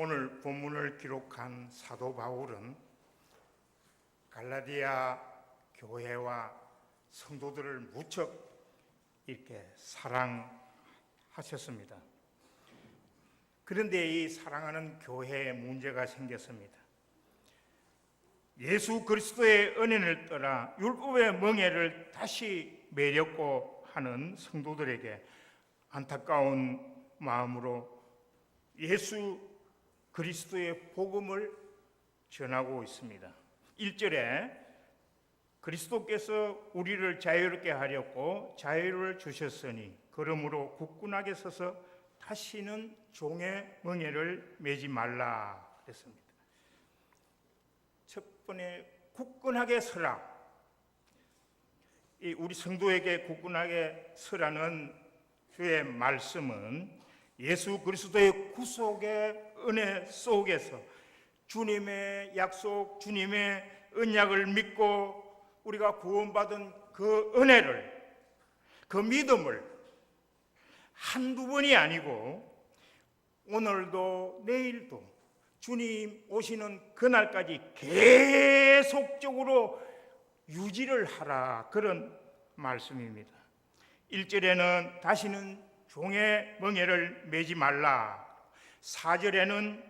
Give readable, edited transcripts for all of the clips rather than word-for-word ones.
오늘 본문을 기록한 사도 바울은 갈라디아 교회와 성도들을 무척 이렇게 사랑하셨습니다. 그런데 이 사랑하는 교회에 문제가 생겼습니다. 예수 그리스도의 은혜를 떠나 율법의 멍에를 다시 매렸고 하는 성도들에게 안타까운 마음으로 예수 그리스도의 복음을 전하고 있습니다. 1절에 그리스도께서 우리를 자유롭게 하렸고 자유를 주셨으니 그러므로 굳건하게 서서 다시는 종의 멍에를 매지 말라 그랬습니다. 첫 번째, 굳건하게 서라. 우리 성도에게 굳건하게 서라는 주의 말씀은 예수 그리스도의 구속의 은혜 속에서 주님의 약속, 주님의 언약을 믿고 우리가 구원받은 그 은혜를, 그 믿음을 한두 번이 아니고 오늘도 내일도 주님 오시는 그날까지 계속적으로 유지를 하라, 그런 말씀입니다. 1절에는 다시는 종의 멍에를 매지 말라, 4절에는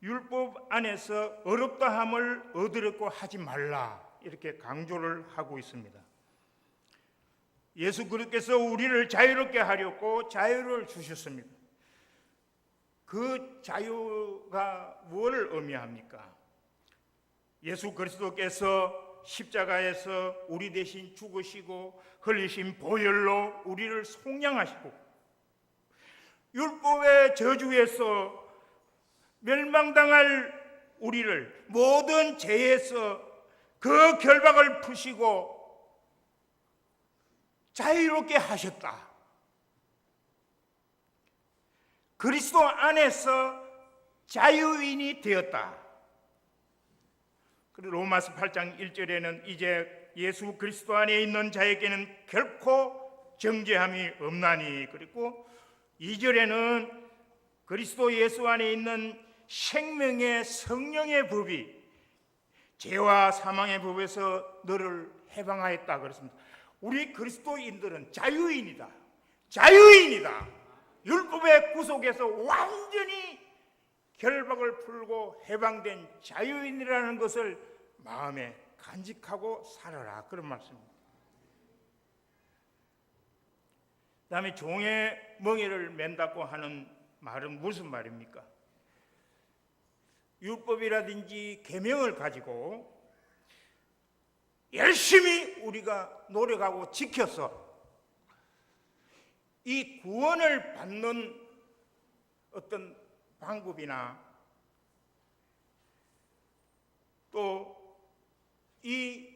율법 안에서 어렵다함을 얻으려고 하지 말라, 이렇게 강조를 하고 있습니다. 예수 그리스도께서 우리를 자유롭게 하려고 자유를 주셨습니다. 그 자유가 무엇을 의미합니까? 예수 그리스도께서 십자가에서 우리 대신 죽으시고 흘리신 보혈로 우리를 속량하시고 율법의 저주에서 멸망당할 우리를 모든 죄에서 그 결박을 푸시고 자유롭게 하셨다. 그리스도 안에서 자유인이 되었다. 그리고 로마서 8장 1절에는 이제 예수 그리스도 안에 있는 자에게는 결코 정죄함이 없나니, 그리고 2절에는 그리스도 예수 안에 있는 생명의 성령의 법이 죄와 사망의 법에서 너를 해방하였다 그랬습니다. 우리 그리스도인들은 자유인이다. 자유인이다. 율법의 구속에서 완전히 결박을 풀고 해방된 자유인이라는 것을 마음에 간직하고 살아라, 그런 말씀입니다. 그 다음에 종의 멍에를 맨다고 하는 말은 무슨 말입니까? 율법이라든지 계명을 가지고 열심히 우리가 노력하고 지켜서 이 구원을 받는 어떤 방법이나 또 이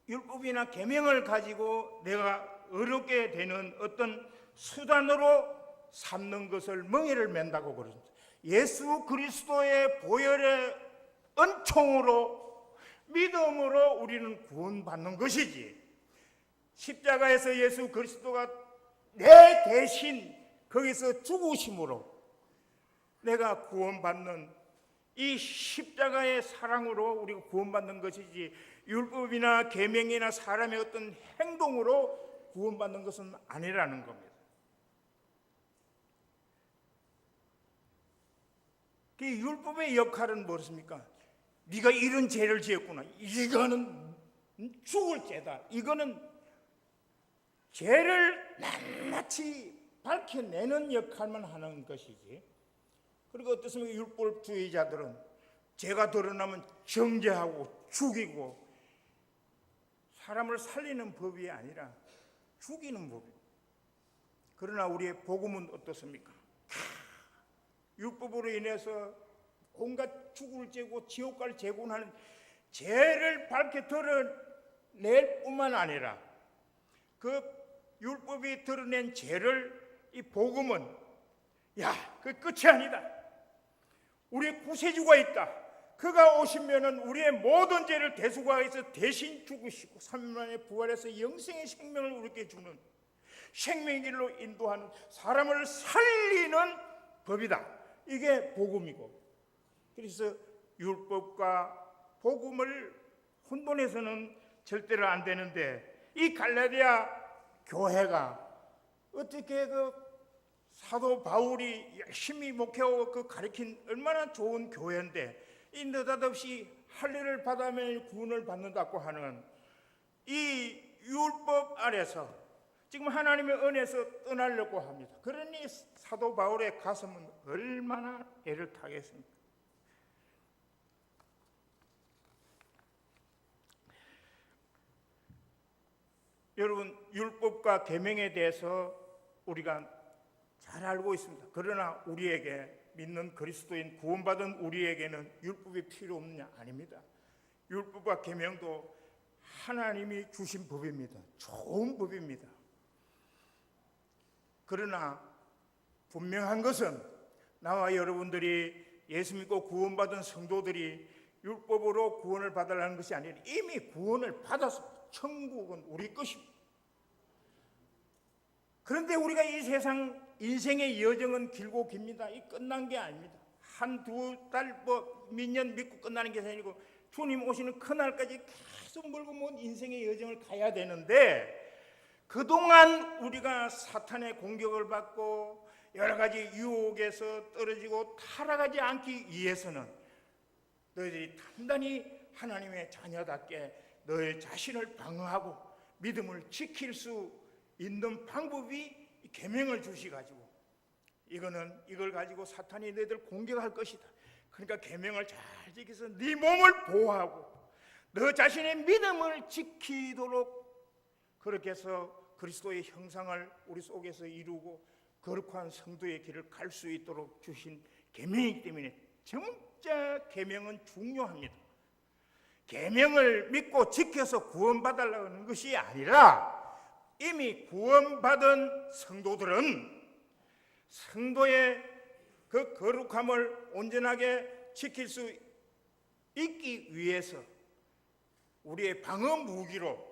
율법이나 계명을 가지고 내가 어렵게 되는 어떤 수단으로 삼는 것을 멍에를 맨다고 그러죠. 예수 그리스도의 보혈의 은총으로 믿음으로 우리는 구원받는 것이지, 십자가에서 예수 그리스도가 내 대신 거기서 죽으심으로 내가 구원받는 이 십자가의 사랑으로 우리가 구원받는 것이지, 율법이나 계명이나 사람의 어떤 행동으로 구원받는 것은 아니라는 겁니다. 그 율법의 역할은 무엇입니까? 네가 이런 죄를 지었구나, 이거는 죽을 죄다, 이거는 죄를 낱낱이 밝혀내는 역할만 하는 것이지. 그리고 어떻습니까? 율법주의자들은 죄가 드러나면 정죄하고 죽이고 사람을 살리는 법이 아니라 죽이는 법입니다. 그러나 우리의 복음은 어떻습니까? 율법으로 인해서 온갖 죽을 죄고 지옥 갈 죄고 하는 죄를 밝게 드러낼 뿐만 아니라 그 율법이 드러낸 죄를 이 복음은 그 끝이 아니다. 우리의 구세주가 있다. 그가 오시면은 우리의 모든 죄를 대속하여서 대신 죽으시고 3일 만에 부활해서 영생의 생명을 우리에게 주는 생명의 길로 인도하는 사람을 살리는 법이다. 이게 복음이고, 그래서 율법과 복음을 혼돈해서는 절대로 안 되는데, 이 갈라디아 교회가 어떻게 그 사도 바울이 열심히 목회하고 그 가르친 얼마나 좋은 교회인데, 이 느닷없이 할례를 받으면 구원을 받는다고 하는 이 율법 아래서 지금 하나님의 은혜에서 떠나려고 합니다. 그러니 사도 바울의 가슴은 얼마나 애를 타겠습니까? 여러분, 율법과 계명에 대해서 우리가 잘 알고 있습니다. 그러나 우리에게, 믿는 그리스도인 구원받은 우리에게는 율법이 필요 없느냐? 아닙니다. 율법과 계명도 하나님이 주신 법입니다. 좋은 법입니다. 그러나 분명한 것은 나와 여러분들이 예수 믿고 구원받은 성도들이 율법으로 구원을 받으라는 것이 아니라 이미 구원을 받았습니다. 천국은 우리 것입니다. 그런데 우리가 이 세상 인생의 여정은 길고 깁니다. 이 끝난 게 아닙니다. 한두 달 몇 년 믿고 끝나는 게 아니고 주님 오시는 그날까지 계속 멀고 먼 인생의 여정을 가야 되는데, 그동안 우리가 사탄의 공격을 받고 여러 가지 유혹에서 떨어지고 타락하지 않기 위해서는 너희들이 단단히 하나님의 자녀답게 너희 자신을 방어하고 믿음을 지킬 수 있는 방법이 계명을 주시가지고, 이걸 가지고 사탄이 너희들 공격할 것이다. 그러니까 계명을 잘 지켜서 네 몸을 보호하고 너 자신의 믿음을 지키도록, 그렇게 해서 그리스도의 형상을 우리 속에서 이루고 거룩한 성도의 길을 갈 수 있도록 주신 계명이기 때문에 진짜 계명은 중요합니다. 계명을 믿고 지켜서 구원받으려고 하는 것이 아니라 이미 구원받은 성도들은 성도의 그 거룩함을 온전하게 지킬 수 있기 위해서 우리의 방어 무기로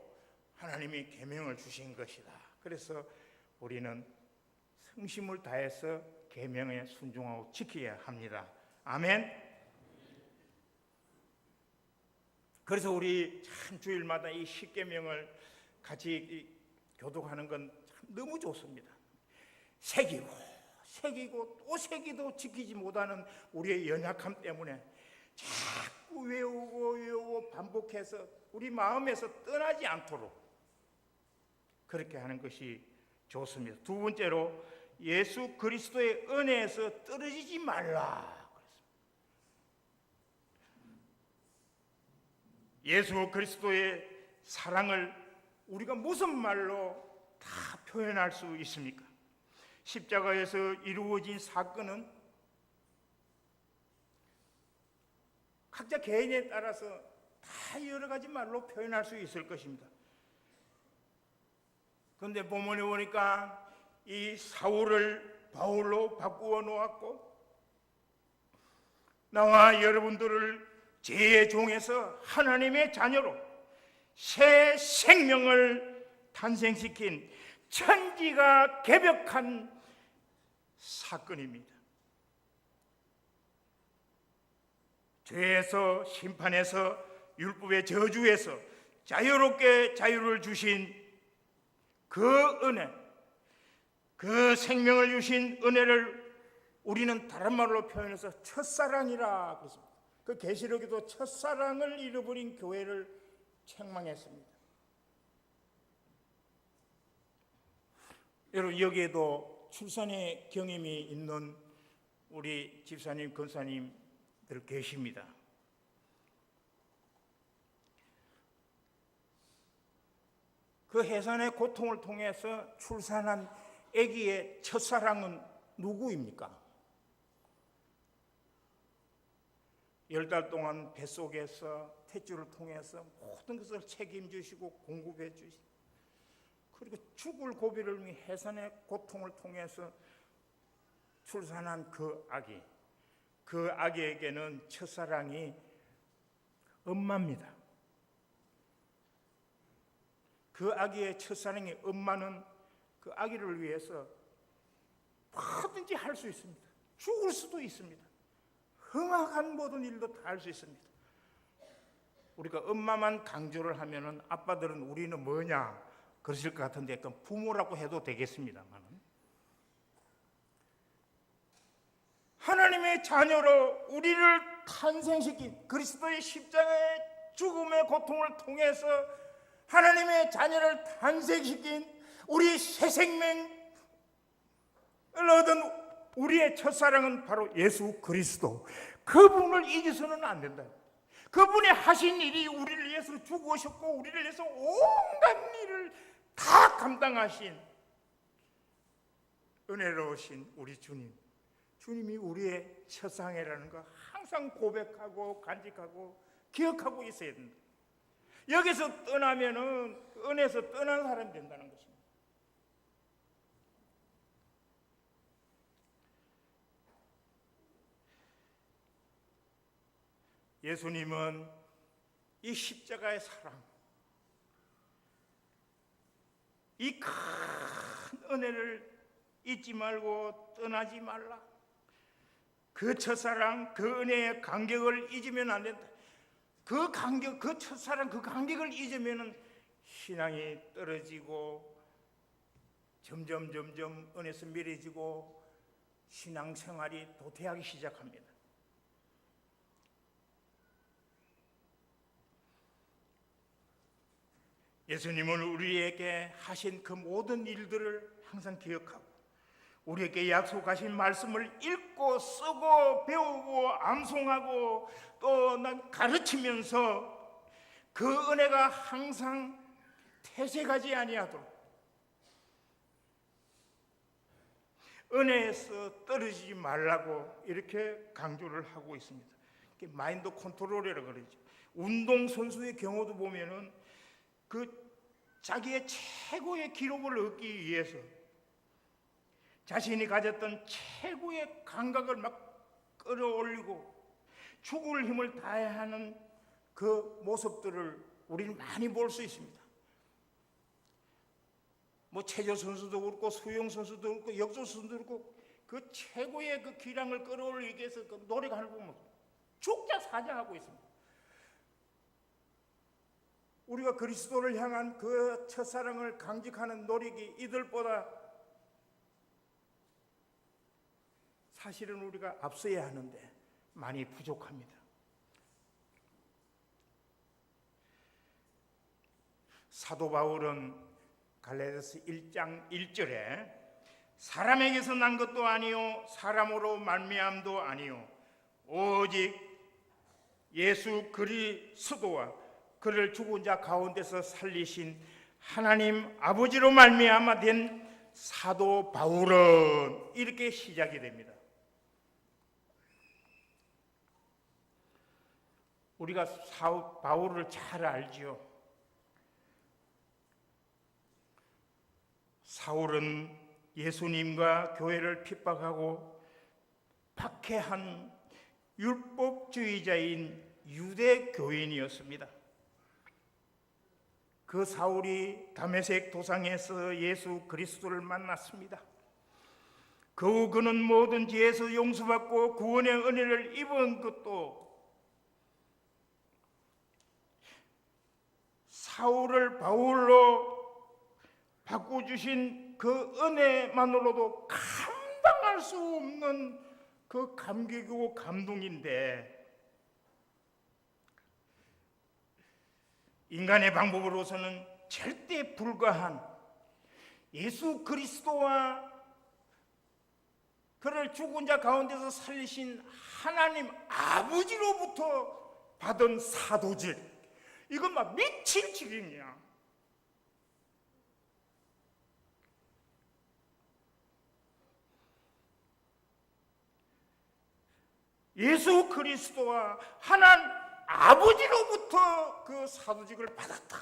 하나님이 계명을 주신 것이다. 그래서 우리는 성심을 다해서 계명에 순종하고 지켜야 합니다. 아멘. 그래서 우리 참 주일마다 이 십계명을 같이 교독하는 건 참 너무 좋습니다. 새기고 또 새기도 지키지 못하는 우리의 연약함 때문에 자꾸 외우고 반복해서 우리 마음에서 떠나지 않도록 그렇게 하는 것이 좋습니다. 두 번째로 예수 그리스도의 은혜에서 떨어지지 말라. 예수 그리스도의 사랑을 우리가 무슨 말로 다 표현할 수 있습니까? 십자가에서 이루어진 사건은 각자 개인에 따라서 다 여러 가지 말로 표현할 수 있을 것입니다. 그런데 본문에 보니까 이 사울을 바울로 바꾸어 놓았고 나와 여러분들을 죄의 종에서 하나님의 자녀로 새 생명을 탄생시킨 천지가 개벽한 사건입니다. 죄에서, 심판에서, 율법의 저주에서 자유롭게 자유를 주신 그 은혜, 그 생명을 주신 은혜를 우리는 다른 말로 표현해서 첫사랑이라 그랬습니다. 그 계시록에도 첫사랑을 잃어버린 교회를 책망했습니다. 여러분, 여기에도 출산의 경험이 있는 우리 집사님, 권사님들 계십니다. 그 해산의 고통을 통해서 출산한 아기의 첫사랑은 누구입니까? 10달 동안 뱃속에서 탯줄을 통해서 모든 것을 책임지시고 공급해 주시고, 그리고 죽을 고비를 위해 해산의 고통을 통해서 출산한 그 아기에게는 첫사랑이 엄마입니다. 그 아기의 첫사랑의 엄마는 그 아기를 위해서 뭐든지 할 수 있습니다. 죽을 수도 있습니다. 험악한 모든 일도 다 할 수 있습니다. 우리가 엄마만 강조를 하면은 아빠들은 우리는 뭐냐 그러실 것 같은데, 그럼 부모라고 해도 되겠습니다만, 하나님의 자녀로 우리를 탄생시킨 그리스도의 십자가의 죽음의 고통을 통해서 하나님의 자녀를 탄생시킨 우리 새 생명을 얻은 우리의 첫사랑은 바로 예수 그리스도. 그분을 잊어서는 안 된다. 그분이 하신 일이 우리를 위해서 죽으셨고 우리를 위해서 온갖 일을 다 감당하신 은혜로우신 우리 주님. 주님이 우리의 첫사랑이라는 거 항상 고백하고 간직하고 기억하고 있어야 된다. 여기서 떠나면은 은혜에서 떠난 사람이 된다는 것입니다. 예수님은 이 십자가의 사랑, 이 큰 은혜를 잊지 말고 떠나지 말라. 그 첫사랑, 그 은혜의 간격을 잊으면 안 된다. 그 간격, 그 첫사랑, 그 간격을 잊으면 신앙이 떨어지고 점점 은혜에서 미래지고 신앙생활이 도태하기 시작합니다. 예수님은 우리에게 하신 그 모든 일들을 항상 기억하고 우리에게 약속하신 말씀을 읽고 쓰고 배우고 암송하고 또 가르치면서 그 은혜가 항상 퇴색하지 아니하도록 은혜에서 떨어지지 말라고 이렇게 강조를 하고 있습니다. 마인드 컨트롤이라고 그러죠. 운동선수의 경우도 보면은 그 자기의 최고의 기록을 얻기 위해서 자신이 가졌던 최고의 감각을 막 끌어올리고 죽을 힘을 다해야 하는 그 모습들을 우리는 많이 볼 수 있습니다. 뭐 체조 선수도 그렇고 수영 선수도 그렇고 역도 선수도 그렇고 그 최고의 그 기량을 끌어올리기 위해서 그 노력하는 거 보면 죽자 사자하고 있습니다. 우리가 그리스도를 향한 그 첫사랑을 강직하는 노력이 이들보다 사실은 우리가 앞서야 하는데 많이 부족합니다. 사도 바울은 갈라디아서 1장 1절에 사람에게서 난 것도 아니요 사람으로 말미암도 아니요 오직 예수 그리스도와 그를 죽은 자 가운데서 살리신 하나님 아버지로 말미암아 된 사도 바울은 이렇게 시작이 됩니다. 우리가 바울을 잘 알지요. 사울은 예수님과 교회를 핍박하고 박해한 율법주의자인 유대 교인이었습니다. 그 사울이 다메섹 도상에서 예수 그리스도를 만났습니다. 그는 모든 죄에서 용서받고 구원의 은혜를 입은 것도 사울을 바울로 바꿔주신 그 은혜만으로도 감당할 수 없는 그 감격이고 감동인데 인간의 방법으로서는 절대 불가한 예수 그리스도와 그를 죽은 자 가운데서 살리신 하나님 아버지로부터 받은 사도질, 이건 막 미칠 지경이야. 예수 그리스도와 하나님 아버지로부터 그 사도직을 받았다.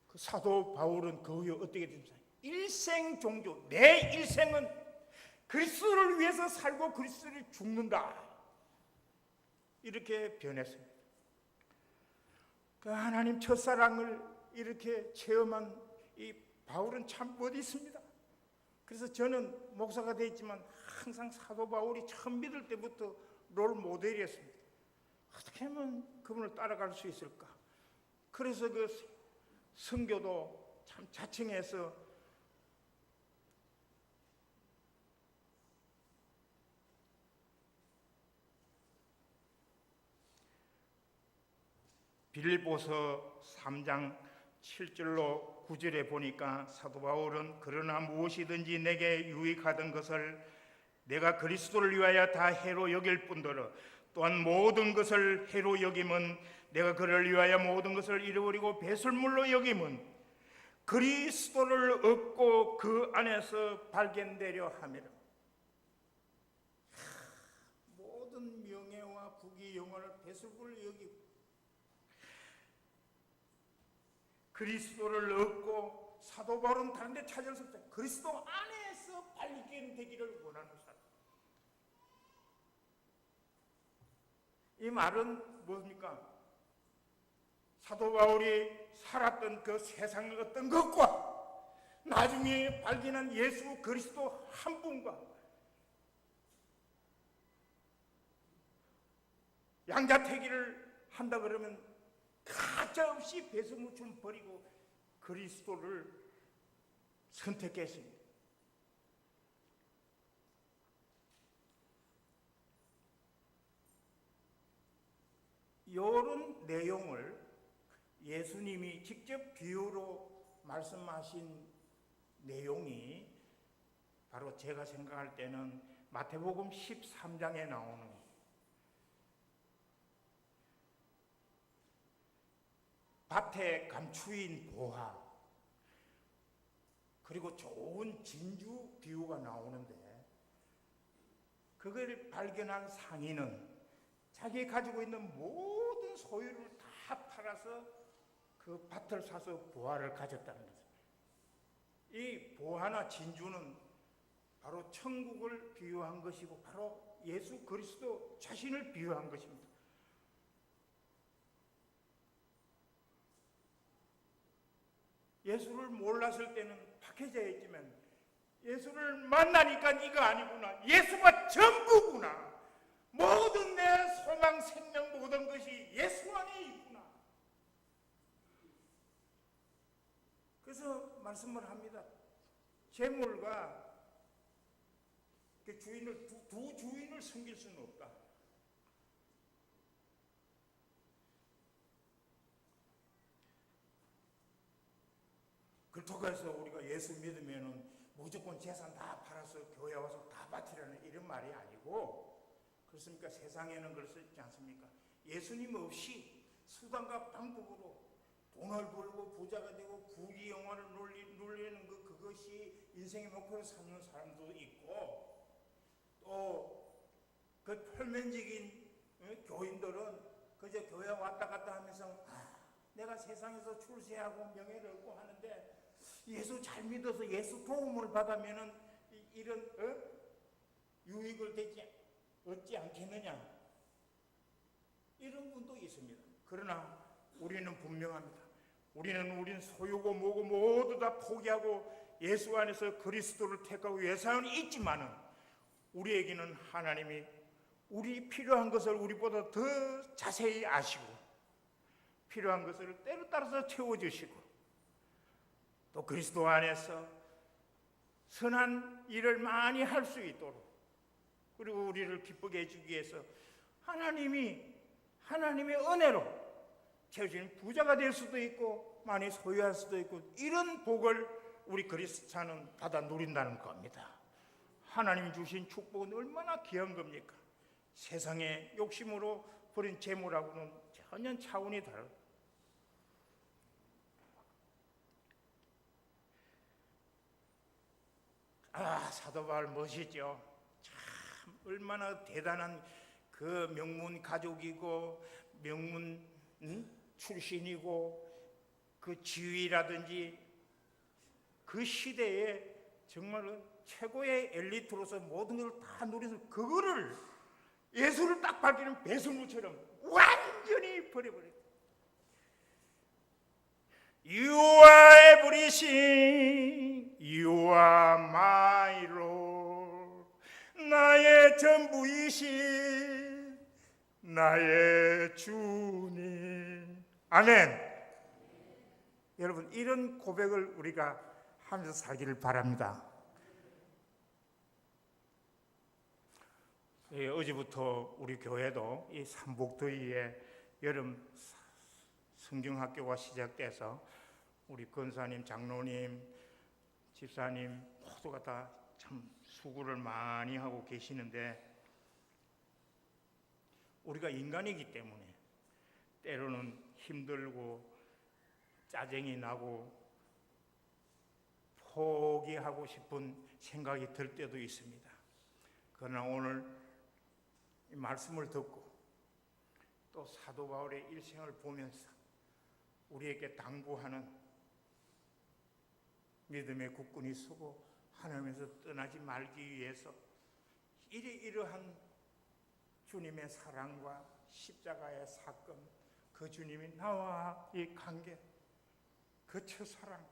그 사도 바울은 그 후에 어떻게 됩니까? 일생 종교, 내 일생은 그리스도를 위해서 살고 그리스도를 죽는다, 이렇게 변했습니다. 그 하나님 첫사랑을 이렇게 체험한 이 바울은 참 어디 있습니다. 그래서 저는 목사가 되었지만 항상 사도 바울이 처음 믿을 때부터 롤 모델이었습니다. 어떻게 하면 그분을 따라갈 수 있을까? 그래서 그 선교도 참 자청해서 빌립보서 3장 7절로 9절에 보니까 사도 바울은 그러나 무엇이든지 내게 유익하던 것을 내가 그리스도를 위하여 다 해로 여길 뿐더러 또한 모든 것을 해로 여김은 내가 그를 위하여 모든 것을 잃어버리고 배설물로 여김은 그리스도를 얻고 그 안에서 발견되려 함이라. 모든 명예와 부귀 영화를 배설물로 여기고 그리스도를 얻고 사도 바울은 다른 데 찾을 수 없다. 그리스도 안에서 발견되기를 원하는 사람. 이 말은 뭡니까? 사도 바울이 살았던 그 세상의 어떤 것과 나중에 발견한 예수 그리스도 한 분과 양자택일을 한다 그러면 가짜없이 배설물처럼 버리고 그리스도를 선택했습니다. 이런 내용을 예수님이 직접 비유로 말씀하신 내용이 바로 제가 생각할 때는 마태복음 13장에 나오는 밭에 감추인 보화 그리고 좋은 진주 비유가 나오는데 그걸 발견한 상인은 자기 가지고 있는 모든 소유를 다 팔아서 그 밭을 사서 보화를 가졌다는 것입니다. 이 보화나 진주는 바로 천국을 비유한 것이고 바로 예수 그리스도 자신을 비유한 것입니다. 예수를 몰랐을 때는 박해져 있지만 예수를 만나니까 이거 아니구나. 예수가 전부구나. 모든 내 소망, 생명, 모든 것이 예수 안에 있구나. 그래서 말씀을 합니다. 재물과 그 주인을 두 주인을 섬길 수는 없다. 그렇다고 해서 우리가 예수 믿으면은 무조건 재산 다 팔아서 교회 와서 다 바치라는 이런 말이 아니고, 그렇습니까? 세상에는 그렇지 않습니까? 예수님 없이 수단과 방법으로 돈을 벌고 부자가 되고 부귀 영화를 누리는 그것이 인생의 목표로 삼는 사람도 있고, 또 그 표면적인 교인들은 그저 교회 왔다 갔다 하면서 내가 세상에서 출세하고 명예를 얻고 하는데 예수 잘 믿어서 예수 도움을 받으면은 이런 유익을 얻지 않겠느냐, 이런 분도 있습니다. 그러나 우리는 분명합니다. 우리는 소유고 뭐고 모두 다 포기하고 예수 안에서 그리스도를 택하고 예산은 있지만은 우리에게는 하나님이 우리 필요한 것을 우리보다 더 자세히 아시고 필요한 것을 때로 따라서 채워주시고 또 그리스도 안에서 선한 일을 많이 할 수 있도록, 그리고 우리를 기쁘게 해주기 위해서 하나님의 은혜로 채워주는 부자가 될 수도 있고 많이 소유할 수도 있고, 이런 복을 우리 그리스도인은 받아 누린다는 겁니다. 하나님 주신 축복은 얼마나 귀한 겁니까? 세상의 욕심으로 버린 재물하고는 전혀 차원이 다르다. 사도 바울 멋있죠. 참 얼마나 대단한 그 명문 가족이고 명문 출신이고 그 지위라든지 그 시대에 정말 최고의 엘리트로서 모든 걸 다 누려서 그거를 예수를 딱 밝히는 배설물처럼 완전히 버려버렸다. You are everything, you are my Lord. 나의 전부이신 나의 주님. 아멘. 여러분, 이런 고백을 우리가 하면서 살기를 바랍니다. 어제부터 우리 교회도 이 삼복더위에 여름 성경학교가 시작돼서 우리 권사님, 장로님, 집사님 모두가 다 참 수고를 많이 하고 계시는데, 우리가 인간이기 때문에 때로는 힘들고 짜증이 나고 포기하고 싶은 생각이 들 때도 있습니다. 그러나 오늘 이 말씀을 듣고 또 사도 바울의 일생을 보면서 우리에게 당부하는 믿음의 국군이 서고 하나님에서 떠나지 말기 위해서 이러한 주님의 사랑과 십자가의 사건, 그 주님이 나와 이 관계, 그 첫사랑,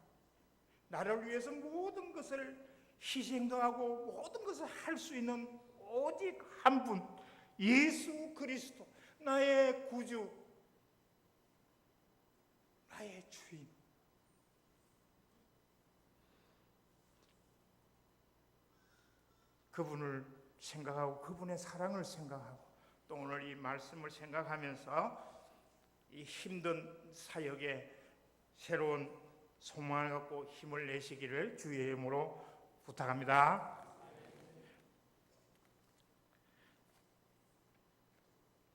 나를 위해서 모든 것을 희생도 하고 모든 것을 할 수 있는 오직 한 분, 예수 그리스도, 나의 구주, 나의 주인. 그분을 생각하고 그분의 사랑을 생각하고 또 오늘 이 말씀을 생각하면서 이 힘든 사역에 새로운 소망을 갖고 힘을 내시기를 주의 이름으로 부탁합니다.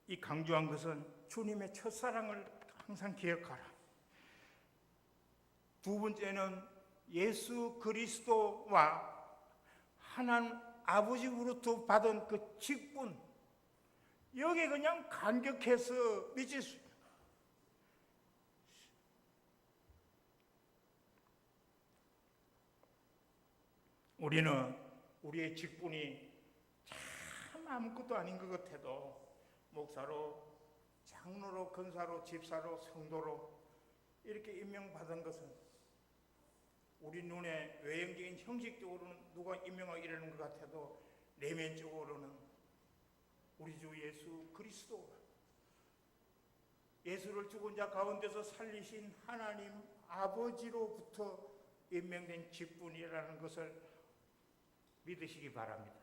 이 강조한 것은 주님의 첫사랑을 항상 기억하라. 두 번째는 예수 그리스도와 하나님 아버지로부터 받은 그 직분, 여기에 그냥 감격해서 미칠 수 있어요. 우리는 우리의 직분이 참 아무것도 아닌 것 같아도 목사로, 장로로, 권사로, 집사로, 성도로 이렇게 임명받은 것은 우리 눈에 외형적인 형식적으로는 누가 임명하고 이러는 것 같아도 내면적으로는 우리 주 예수 그리스도, 예수를 죽은 자 가운데서 살리신 하나님 아버지로부터 임명된 직분이라는 것을 믿으시기 바랍니다.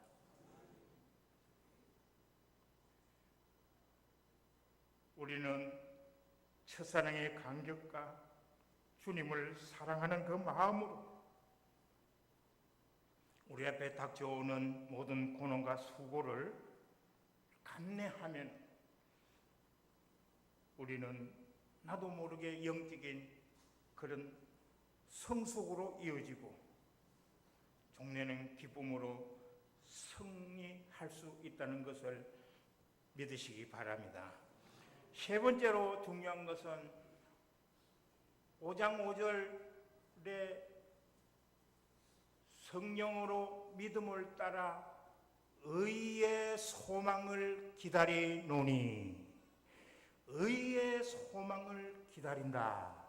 우리는 첫사랑의 감격과 주님을 사랑하는 그 마음으로 우리 앞에 닥쳐오는 모든 고난과 수고를 감내하면 우리는 나도 모르게 영적인 그런 성숙으로 이어지고 종려는 기쁨으로 승리할 수 있다는 것을 믿으시기 바랍니다. 세 번째로 중요한 것은 5장 5절에 성령으로 믿음을 따라 의의 소망을 기다리노니, 의의 소망을 기다린다.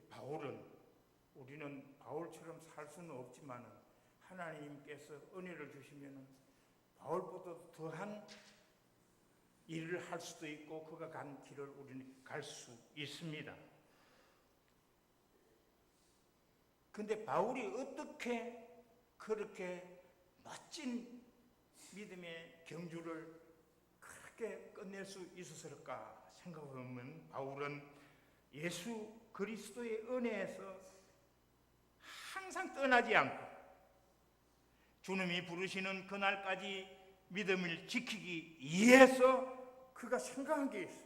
바울은, 우리는 바울처럼 살 수는 없지만 하나님께서 은혜를 주시면 바울보다 더한 일을 할 수도 있고 그가 간 길을 우리는 갈 수 있습니다. 근데 바울이 어떻게 그렇게 멋진 믿음의 경주를 그렇게 끝낼 수 있었을까 생각해보면 바울은 예수 그리스도의 은혜에서 항상 떠나지 않고 주님이 부르시는 그날까지 믿음을 지키기 위해서 그가 생각한 게 있어요.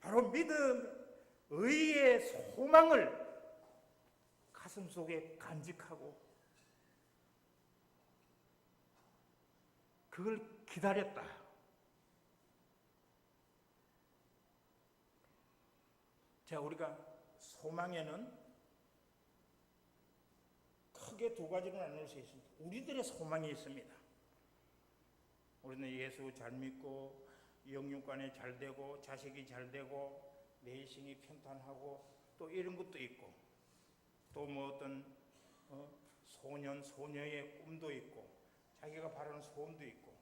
바로 믿음, 의의 소망을 가슴 속에 간직하고 그걸 기다렸다. 자, 우리가 소망에는 크게 두 가지로 나눌 수 있습니다. 우리들의 소망이 있습니다. 우리는 예수 잘 믿고 영육간에 잘 되고 자식이 잘 되고 내신이 평탄하고 또 이런 것도 있고 또 뭐 어떤 소년 소녀의 꿈도 있고 자기가 바라는 소원도 있고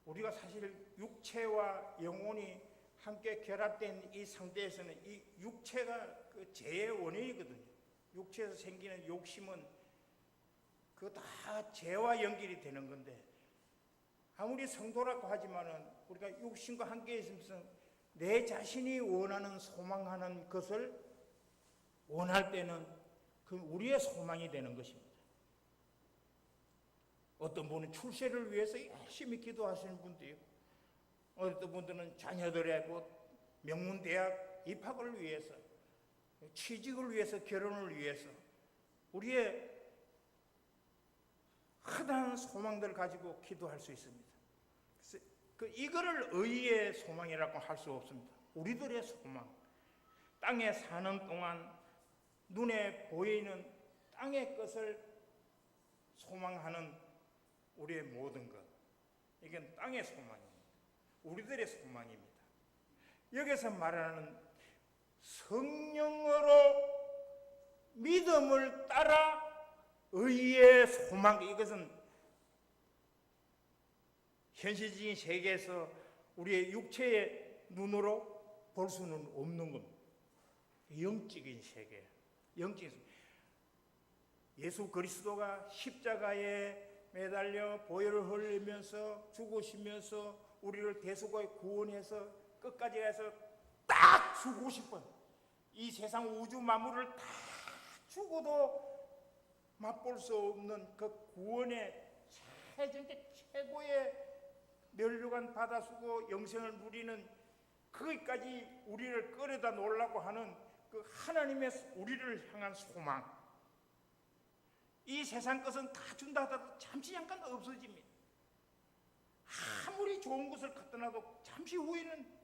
우리가 사실 육체와 영혼이 함께 결합된 이 상태에서는 이 육체가 그 죄의 원인이거든요. 육체에서 생기는 욕심은 그거 다 죄와 연결이 되는 건데 아무리 성도라고 하지만은 우리가 육신과 함께 있으면서 내 자신이 원하는 소망하는 것을 원할 때는 그 우리의 소망이 되는 것입니다. 어떤 분은 출세를 위해서 열심히 기도하시는 분도 있고 어떤 분들은 자녀들의 명문대학 입학을 위해서 취직을 위해서 결혼을 위해서 우리의 흔한 소망들을 가지고 기도할 수 있습니다. 이거를 의의 소망이라고 할 수 없습니다. 우리들의 소망, 땅에 사는 동안 눈에 보이는 땅의 것을 소망하는 우리의 모든 것, 이건 땅의 소망입니다. 우리들의 소망입니다. 여기서 말하는 성령으로 믿음을 따라 의의 소망, 이것은 현실적인 세계에서 우리의 육체의 눈으로 볼 수는 없는 겁니다. 영적인 세계, 영적인 세계. 예수 그리스도가 십자가에 매달려 보혈을 흘리면서 죽으시면서 우리를 대속하여 구원해서 끝까지 가서 딱 주고 싶어요. 이 세상 우주 만물을 다 죽어도 맛볼 수 없는 그 구원의 최고의 멸류관 받아쓰고 영생을 누리는 거기까지 우리를 끌어다 놓으려고 하는 그 하나님의 우리를 향한 소망. 이 세상 것은 다 준다 하더라도 잠시 잠깐 없어집니다. 아무리 좋은 것을 갖다 놔도 잠시 후에는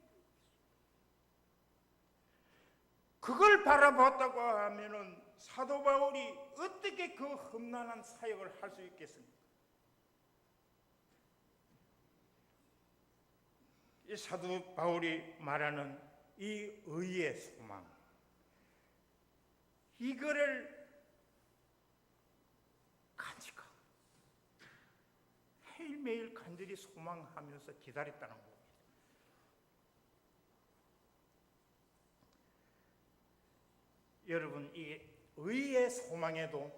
그걸 바라봤다고 하면은 사도 바울이 어떻게 그 험난한 사역을 할 수 있겠습니까? 이 사도 바울이 말하는 이 의의 소망, 이거를 간직하고 매일매일 간절히 소망하면서 기다렸다는 겁니다. 여러분, 이 의의 소망에도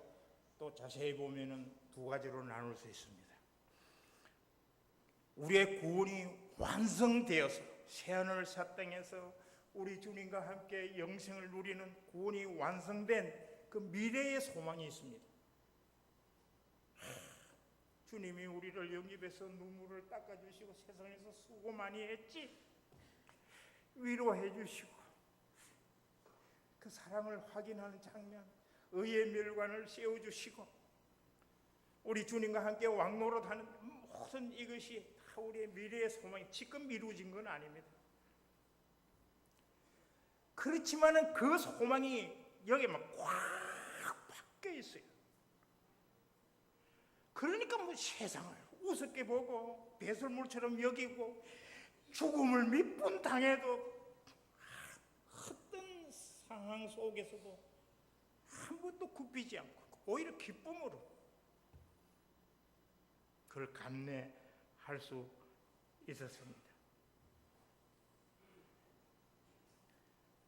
또 자세히 보면은 두 가지로 나눌 수 있습니다. 우리의 구원이 완성되어서 새하늘 새 땅에서 우리 주님과 함께 영생을 누리는 구원이 완성된 그 미래의 소망이 있습니다. 주님이 우리를 영입해서 눈물을 닦아주시고 세상에서 수고 많이 했지 위로해 주시고 그 사랑을 확인하는 장면, 의의 멸관을 세워주시고 우리 주님과 함께 왕노릇하는 모든 이것이 다 우리의 미래의 소망이 지금 이루어진 건 아닙니다. 그렇지만은 그 소망이 여기만 꽉 박혀 있어요. 그러니까 뭐 세상을 우습게 보고 배설물처럼 여기고 죽음을 몇 번 당해도 어떤 상황 속에서도 한 번도 굽히지 않고 오히려 기쁨으로 그걸 감내할 수 있었습니다.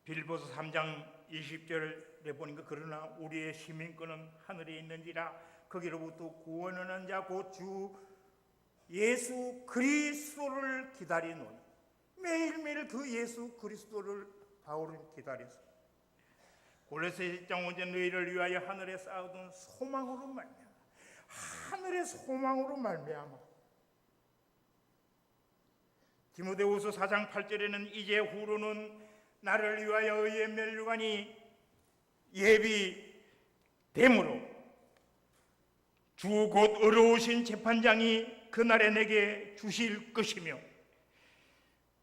빌보서 3장 20절에 보니까 그러나 우리의 시민권은 하늘에 있는지라 거기로부터 구원을 하는 자 곧 주 예수 그리스도를 기다리노니 매일매일 그 예수 그리스도를 바울은 기다렸습니다. 골로새 1장 5절 너희를 위하여 하늘에 쌓아둔 소망으로 말미암아 하늘의 소망으로 말미암아 디모데후서 4장 8절에는 이제 후로는 나를 위하여 의의 멸류관이 예비됨으로 주 곧 의로우신 재판장이 그날에 내게 주실 것이며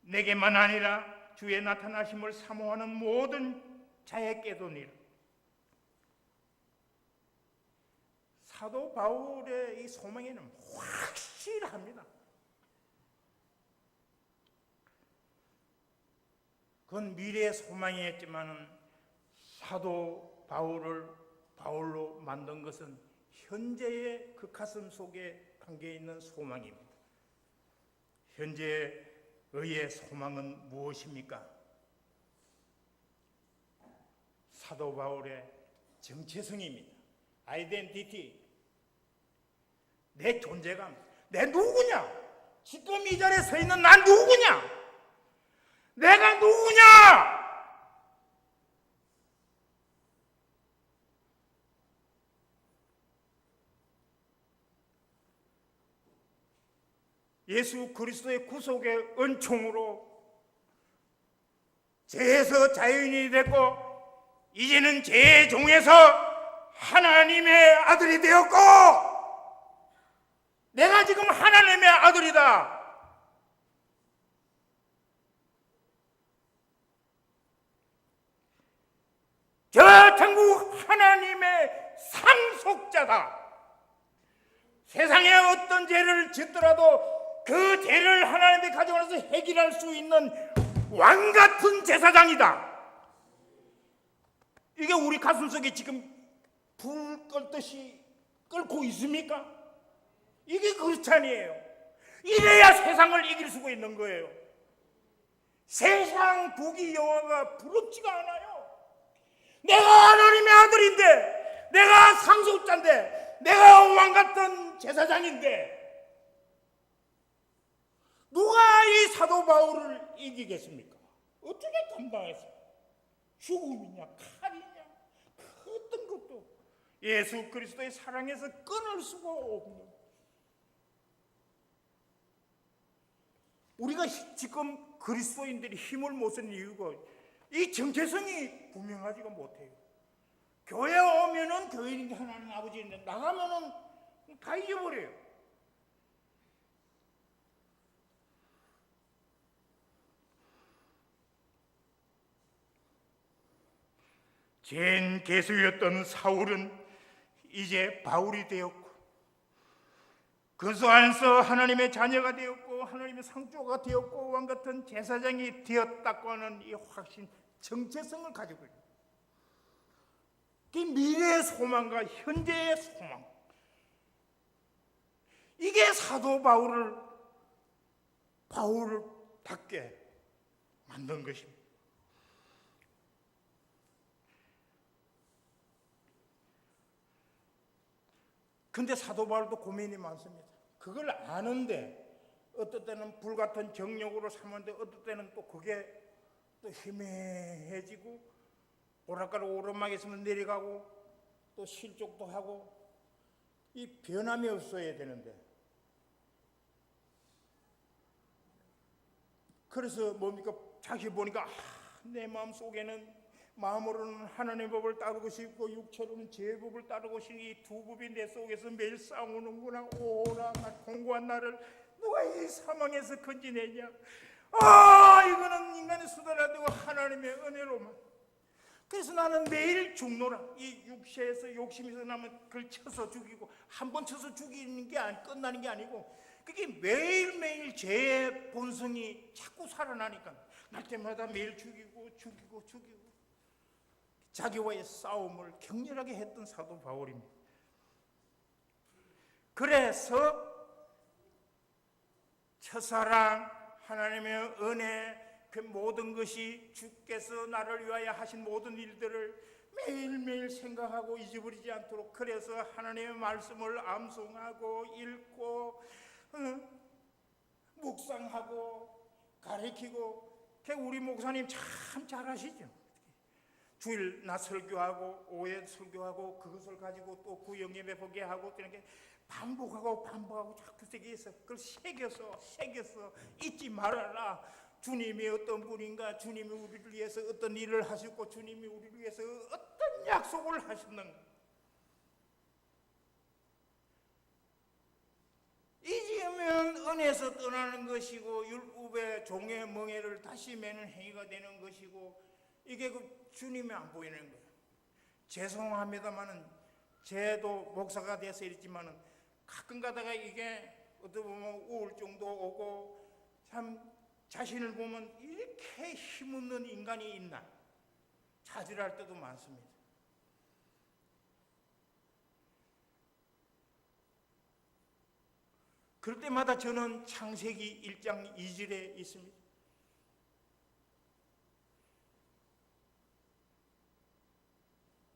내게만 아니라 주의 나타나심을 사모하는 모든 자에게도니라. 사도 바울의 이 소망에는 확실합니다. 그건 미래의 소망이었지만은 사도 바울로 만든 것은 현재의 그 가슴 속에 담겨 있는 소망입니다. 현재 의의 소망은 무엇입니까? 사도 바울의 정체성입니다. 아이덴티티, 내 존재감, 내 누구냐? 지금 이 자리에 서 있는 난 누구냐? 내가 누구냐? 예수 그리스도의 구속의 은총으로 죄에서 자유인이 됐고 이제는 죄의 종에서 하나님의 아들이 되었고 내가 지금 하나님의 아들이다. 저 천국 하나님의 상속자다. 세상에 어떤 죄를 짓더라도 그 죄를 하나님께 가져와서 해결할 수 있는 왕같은 제사장이다. 이게 우리 가슴속에 지금 불 끌듯이 끓고 있습니까? 이게 크리스찬이에요. 이래야 세상을 이길 수가 있는 거예요. 세상 부귀 영화가 부럽지가 않아요. 내가 하나님의 아들인데, 내가 상속자인데, 내가 왕같은 제사장인데 누가 이 사도 바울을 이기겠습니까? 어떻게 감당했습니까? 죽음이냐 칼이냐 그 어떤 것도 예수 그리스도의 사랑에서 끊을 수가 없는, 우리가 지금 그리스도인들이 힘을 못 쓰는 이유가 이 정체성이 분명하지가 못해요. 교회 오면은 교인이 하나님 아버지인데 나가면은 다 잊어버려요. 젠 개수였던 사울은 이제 바울이 되었고 그리스도 안에서 하나님의 자녀가 되었고 하나님의 상조가 되었고 왕같은 제사장이 되었다고 하는 이 확신, 정체성을 가지고 있는, 이 미래의 소망과 현재의 소망, 이게 사도 바울답게 만든 것입니다. 근데 사도 바울도 고민이 많습니다. 그걸 아는데 어떨 때는 불같은 정욕으로 삼는데 어떨 때는 또 그게 또 희미해지고 오락가락 오르막에 있으면 내려가고 또 실족도 하고 이 변함이 없어야 되는데, 그래서 뭡니까? 자기 보니까 내 마음속에는 마음으로는 하나님의 법을 따르고 싶고 육체로는 제 법을 따르고 싶은 이 두 법이 내 속에서 매일 싸우는구나. 오라 나 공고한 나를 누가 이 사망에서 건지내냐. 이거는 인간의 수단이 안 되고 하나님의 은혜로만. 그래서 나는 매일 죽노라. 이 육체에서 욕심에서 나면 그걸 쳐서 죽이고, 한 번 쳐서 죽이는 게 끝나는 게 아니고 그게 매일매일 죄의 본성이 자꾸 살아나니까 날 때마다 매일 죽이고 자기와의 싸움을 격렬하게 했던 사도 바울입니다. 그래서 첫사랑, 하나님의 은혜, 그 모든 것이 주께서 나를 위하여 하신 모든 일들을 매일매일 생각하고 잊어버리지 않도록, 그래서 하나님의 말씀을 암송하고 읽고 묵상하고 가르치고. 우리 목사님 참 잘하시죠. 주일 낮 설교하고 오후에 설교하고 그것을 가지고 또 구영예배 보게 하고 이렇게 반복하고 자꾸 새겨서 그걸 새겨서 잊지 말아라. 주님이 어떤 분인가, 주님이 우리를 위해서 어떤 일을 하셨고 주님이 우리를 위해서 어떤 약속을 하셨는가. 잊으면 은혜에서 떠나는 것이고 율법의 종의 멍에를 다시 매는 행위가 되는 것이고, 이게 주님이 안 보이는 거예요. 죄송합니다만은 제도 목사가 돼서 이랬지만은 가끔 가다가 이게 어떻게 보면 우울증도 오고 참 자신을 보면 이렇게 힘없는 인간이 있나 자질할 때도 많습니다. 그럴 때마다 저는 창세기 1장 2절에 있습니다.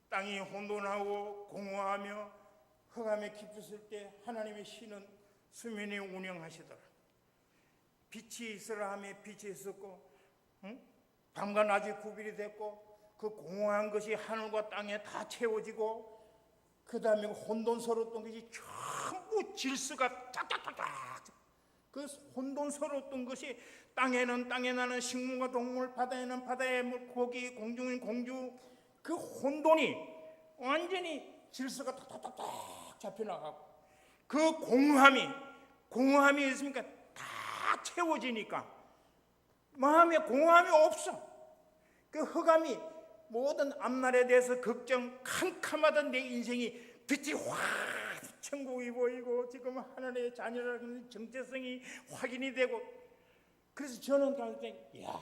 땅이 혼돈하고 공허하며 흑암에 깊었을 때 하나님의 신은 수면에 운영하시더라. 빛이 있으라 하며 빛이 있었고, 밤과 낮이 구별이 됐고, 그 공허한 것이 하늘과 땅에 다 채워지고, 그 다음에 혼돈스러웠던 것이 전부 질서가 짝짝짝짝, 그 혼돈스러웠던 것이 땅에는 땅에 나는 식물과 동물, 바다에는 바다의 물고기, 공중은 공주, 그 혼돈이 완전히 질서가 탁탁탁탁 잡혀나가고, 그 공허함이 있으니까 다 채워지니까 마음에 공허함이 없어. 그 흑암이 모든 앞날에 대해서 걱정 캄캄하던 내 인생이 빛이 확 천국이 보이고 지금 하나님의 자녀라는 정체성이 확인이 되고, 그래서 저는 야,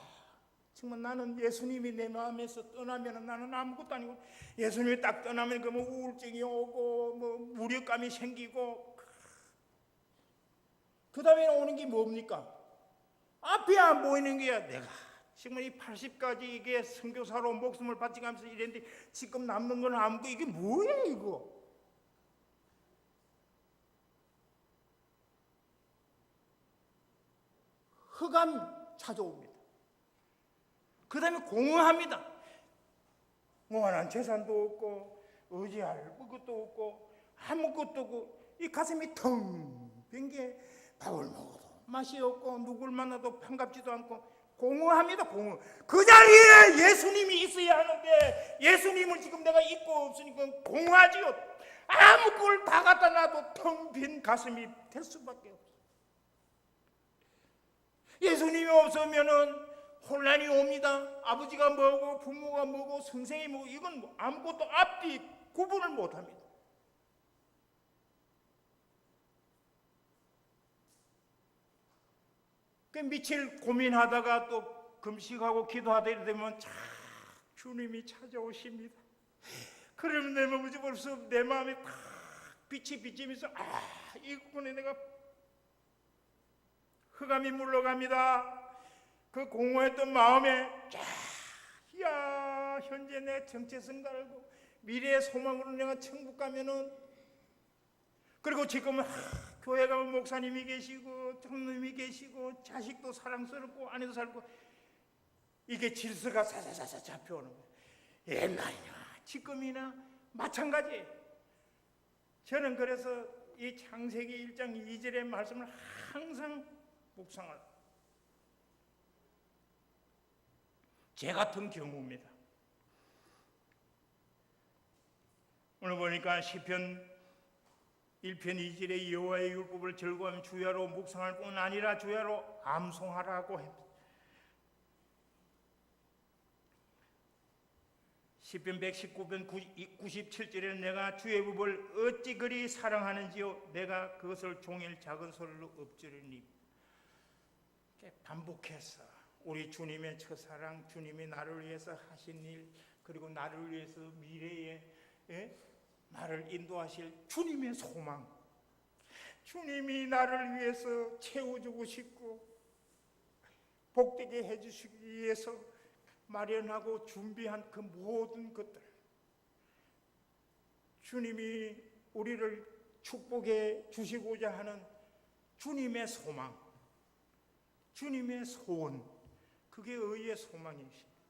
정말 나는 예수님이 내 마음에서 떠나면 나는 아무것도 아니고, 예수님이 딱 떠나면 그러면 우울증이 오고 뭐 무력감이 생기고, 그 다음에 오는 게 뭡니까? 앞이 안 보이는 게야. 내가 정말 이 80까지 이게 선교사로 목숨을 바치면서 이랬는데 지금 남는 건 아무것도, 이게 뭐야 이거? 흑암 찾아옵니다. 그 다음에 공허합니다. 영원한 재산도 없고 의지할 것도 없고 아무것도 없고, 이 가슴이 텅 빈 게 밥을 먹어도 맛이 없고 누굴 만나도 반갑지도 않고 공허합니다. 공허. 그 자리에 예수님이 있어야 하는데 예수님을 지금 내가 잊고 없으니까 공허하지요. 아무 걸 다 갖다 놔도 텅 빈 가슴이 될 수밖에 없어요. 예수님이 없으면은 혼란이 옵니다. 아버지가 뭐고 부모가 뭐고 선생이 뭐고 이건 뭐 아무것도 앞뒤 구분을 못합니다. 그 며칠 고민하다가 또 금식하고 기도하다 이러면 주님이 찾아오십니다. 그러면 내 몸이 벌써 내 마음에 탁 빛이 비치면서 이군에 내가 흑암이 물러갑니다. 그 공허했던 마음에 야, 현재 내 정체성 알고 미래의 소망으로 내가 천국 가면은, 그리고 지금은 교회 가면 목사님이 계시고 장로님이 계시고 자식도 사랑스럽고 아내도 살고, 이게 질서가 사사사사 잡혀오는 거예요. 옛날이나 지금이나 마찬가지예요. 저는 그래서 이 창세기 1장 2절의 말씀을 항상 묵상을, 제 같은 경우입니다. 오늘 보니까 시편 1편 2절에 여호와의 율법을 즐거워하며 주야로 묵상할 뿐 아니라 주야로 암송하라고 했습니다. 시편 119편 97절에는 내가 주의 법을 어찌 그리 사랑하는지요, 내가 그것을 종일 작은 소리로 엎지르니. 반복해서 우리 주님의 첫사랑, 주님이 나를 위해서 하신 일, 그리고 나를 위해서 미래에 나를 인도하실 주님의 소망, 주님이 나를 위해서 채워주고 싶고 복되게 해주시기 위해서 마련하고 준비한 그 모든 것들, 주님이 우리를 축복해 주시고자 하는 주님의 소망, 주님의 소원, 그게 의의 소망이십니다.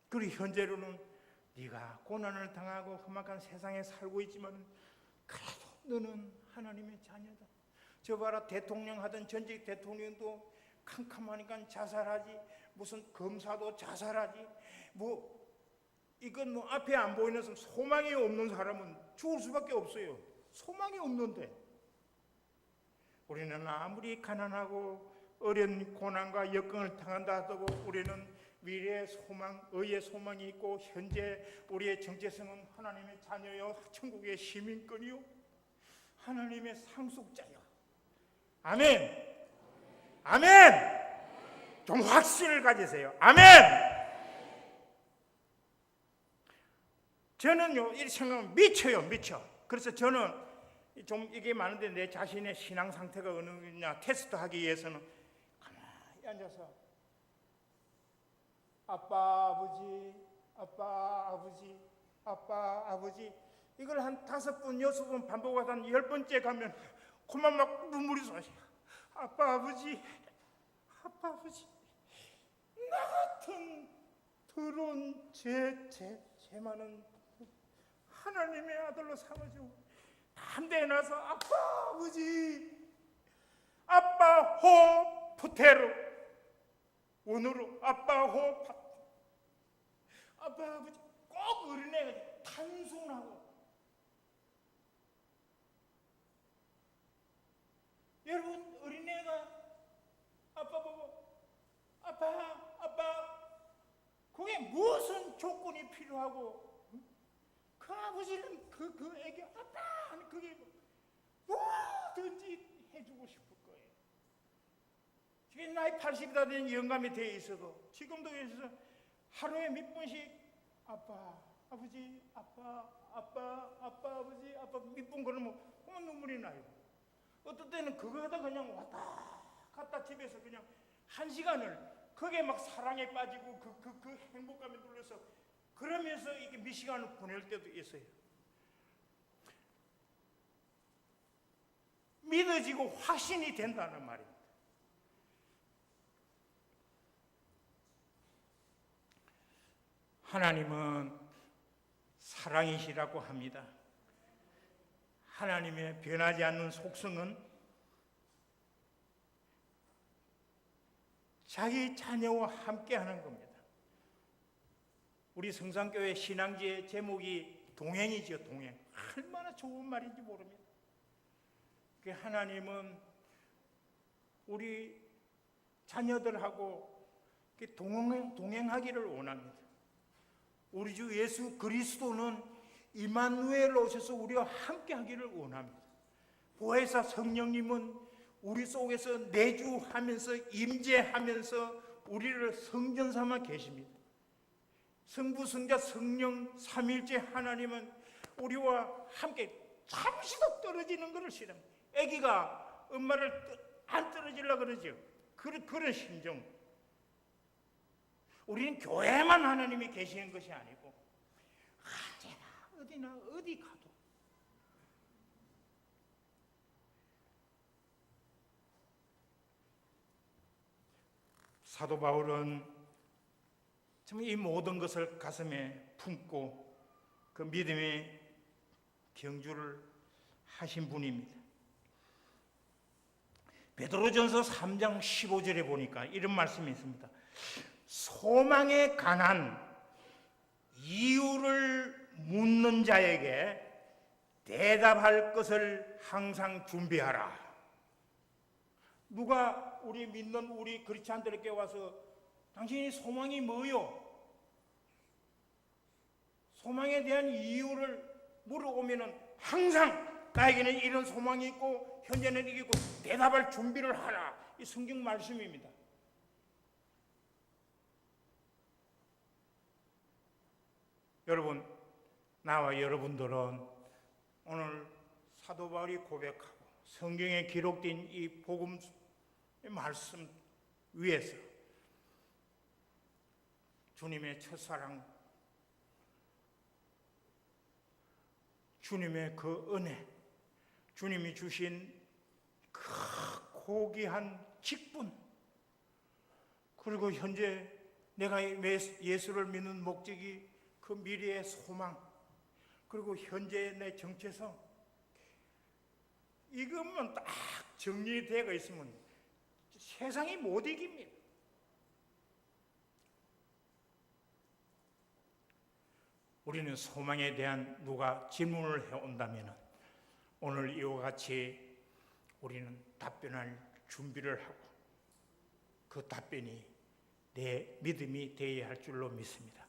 그리고 현재로는 네가 고난을 당하고 험악한 세상에 살고 있지만 그래도 너는 하나님의 자녀다. 저 봐라, 대통령 하던 전직 대통령도 캄캄하니까 자살하지, 무슨 검사도 자살하지, 이건 앞에 안 보이는 소망이 없는 사람은 죽을 수밖에 없어요. 소망이 없는데 우리는 아무리 가난하고 어려운 고난과 역경을 당한다 하더라도 우리는 미래의 소망, 의의 소망이 있고 현재 우리의 정체성은 하나님의 자녀요, 천국의 시민권이요, 하나님의 상속자요. 아멘. 아멘. 좀 확신을 가지세요. 아멘. 저는요 이렇게 생각하면 미쳐. 그래서 저는 좀 이게 많은데 내 자신의 신앙 상태가 어느냐 테스트하기 위해서는 가만히 앉아서 아빠 아버지 이걸 한 5번 6번 반복하다 한 10번째 가면 그만 막 눈물이 쏟아져. 아빠 아버지 나 같은 더러운 죄 많은 하나님의 아들로 삼아주고 담대에 나서 아빠 호 푸테로 원어로 아빠 아버지 꼭 어린애가 단순하고 여러분 어린애가 아빠 보고 아빠 그게 무슨 조건이 필요하고 그 아버지는 그 애기 아빠 하는 그게 뭐든지 해주고 싶을 거예요. 지금 나이 80이 다 된 영감이 되어 있어도 지금도 그래서 하루에 몇 번씩 아빠 아버지 몇 번 그러면 눈물이 나요. 어떤 때는 그거 하다 그냥 왔다 갔다 집에서 그냥 1시간을 그게 막 사랑에 빠지고 그 행복감에 눌려서 그러면서 이게 몇 시간을 보낼 때도 있어요. 믿어지고 확신이 된다는 말입니다. 하나님은 사랑이시라고 합니다. 하나님의 변하지 않는 속성은 자기 자녀와 함께하는 겁니다. 우리 성산교회 신앙지의 제목이 동행이죠. 동행. 얼마나 좋은 말인지 모릅니다. 하나님은 우리 자녀들하고 동행하기를 원합니다. 우리 주 예수 그리스도는 임마누엘 오셔서 우리와 함께하기를 원합니다. 보혜사 성령님은 우리 속에서 내주하면서 임재하면서 우리를 성전 삼아 계십니다. 성부, 성자, 성령 삼일째 하나님은 우리와 함께 잠시도 떨어지는 것을 싫어합니다. 아기가 엄마를 안 떨어지려고 그러죠. 그런 심정. 우리는 교회만 하나님이 계시는 것이 아니고 언제나 어디 가도 사도 바울은 참 이 모든 것을 가슴에 품고 그 믿음의 경주를 하신 분입니다. 베드로전서 3장 15절에 보니까 이런 말씀이 있습니다. 소망에 관한 이유를 묻는 자에게 대답할 것을 항상 준비하라. 누가 우리 믿는 우리 그리스도인들에게 와서 당신이 소망이 뭐요? 소망에 대한 이유를 물어보면 항상 나에게는 이런 소망이 있고 현재는 이게 있고 대답할 준비를 하라. 이 성경 말씀입니다. 여러분, 나와 여러분들은 오늘 사도 바울이 고백하고 성경에 기록된 이 복음의 말씀 위에서 주님의 첫사랑, 주님의 그 은혜, 주님이 주신 그 고귀한 직분, 그리고 현재 내가 예수를 믿는 목적이 그 미래의 소망, 그리고 현재의 내 정체성, 이것만 딱 정리되어 있으면 세상이 못 이깁니다. 우리는 소망에 대한 누가 질문을 해온다면 오늘 이와 같이 우리는 답변할 준비를 하고 그 답변이 내 믿음이 되어야 할 줄로 믿습니다.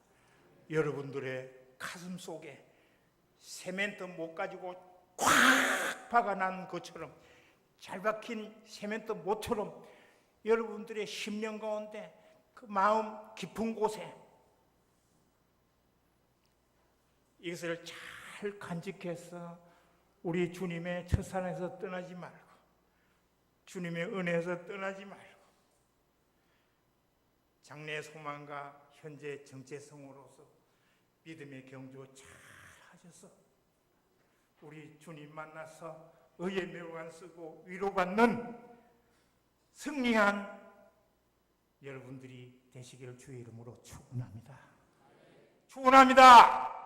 여러분들의 가슴 속에 세멘트 못 가지고 콱 박아난 것처럼, 잘 박힌 세멘트 못처럼 여러분들의 심령 가운데 그 마음 깊은 곳에 이것을 잘 간직해서 우리 주님의 첫사랑에서 떠나지 말고, 주님의 은혜에서 떠나지 말고, 장래 소망과 현재 정체성으로서 믿음의 경주 잘 하셔서 우리 주님 만나서 의의 묘관 쓰고 위로받는 승리한 여러분들이 되시기를 주의 이름으로 축원합니다. 축원합니다.